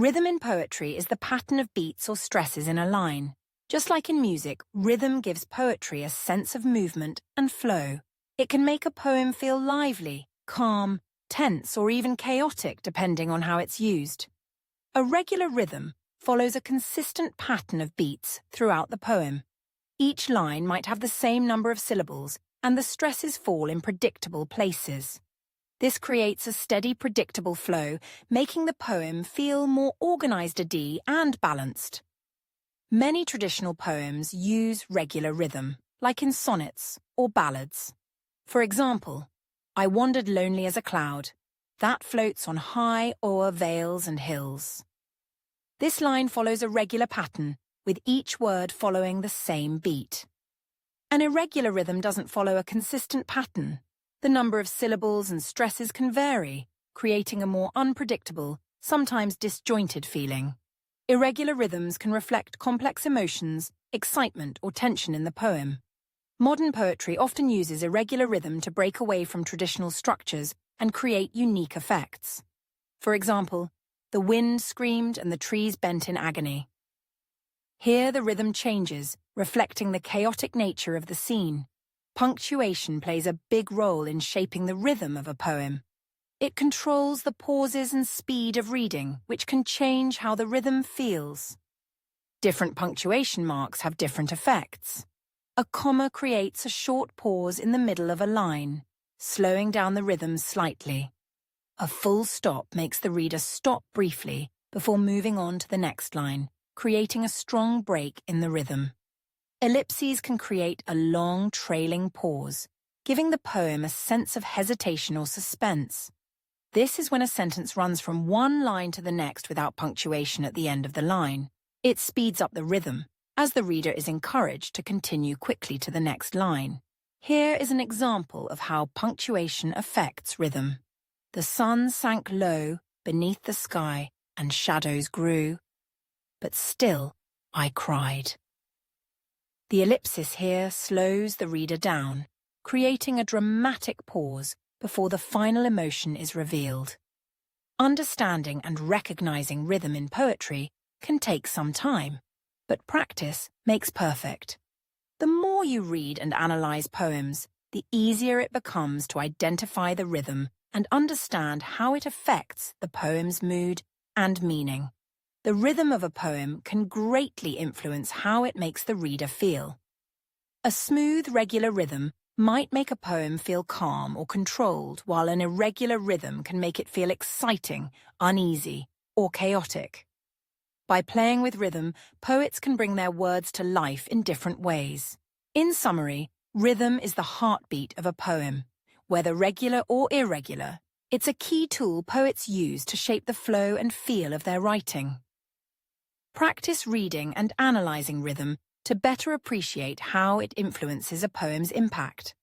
Rhythm in poetry is the pattern of beats or stresses in a line. Just like in music, rhythm gives poetry a sense of movement and flow. It can make a poem feel lively, calm, tense, or even chaotic depending on how it's used. A regular rhythm follows a consistent pattern of beats throughout the poem. Each line might have the same number of syllables, and the stresses fall in predictable places. This creates a steady, predictable flow, making the poem feel more organized and balanced. Many traditional poems use regular rhythm, like in sonnets or ballads. For example, I wandered lonely as a cloud, that floats on high o'er vales and hills. This line follows a regular pattern, with each word following the same beat. An irregular rhythm doesn't follow a consistent pattern. The number of syllables and stresses can vary, creating a more unpredictable, sometimes disjointed feeling. Irregular rhythms can reflect complex emotions, excitement, or tension in the poem. Modern poetry often uses irregular rhythm to break away from traditional structures and create unique effects. For example, the wind screamed and the trees bent in agony. Here the rhythm changes, reflecting the chaotic nature of the scene. Punctuation plays a big role in shaping the rhythm of a poem. It controls the pauses and speed of reading, which can change how the rhythm feels. Different punctuation marks have different effects. A comma creates a short pause in the middle of a line, slowing down the rhythm slightly. A full stop makes the reader stop briefly before moving on to the next line, creating a strong break in the rhythm. Ellipses can create a long, trailing pause, giving the poem a sense of hesitation or suspense. This is when a sentence runs from one line to the next without punctuation at the end of the line. It speeds up the rhythm, as the reader is encouraged to continue quickly to the next line. Here is an example of how punctuation affects rhythm. The sun sank low beneath the sky, and shadows grew. But still I cried. The ellipsis here slows the reader down, creating a dramatic pause before the final emotion is revealed. Understanding and recognizing rhythm in poetry can take some time, but practice makes perfect. The more you read and analyze poems, the easier it becomes to identify the rhythm and understand how it affects the poem's mood and meaning. The rhythm of a poem can greatly influence how it makes the reader feel. A smooth, regular rhythm might make a poem feel calm or controlled, while an irregular rhythm can make it feel exciting, uneasy, or chaotic. By playing with rhythm, poets can bring their words to life in different ways. In summary, rhythm is the heartbeat of a poem. Whether regular or irregular, it's a key tool poets use to shape the flow and feel of their writing. Practice reading and analyzing rhythm to better appreciate how it influences a poem's impact.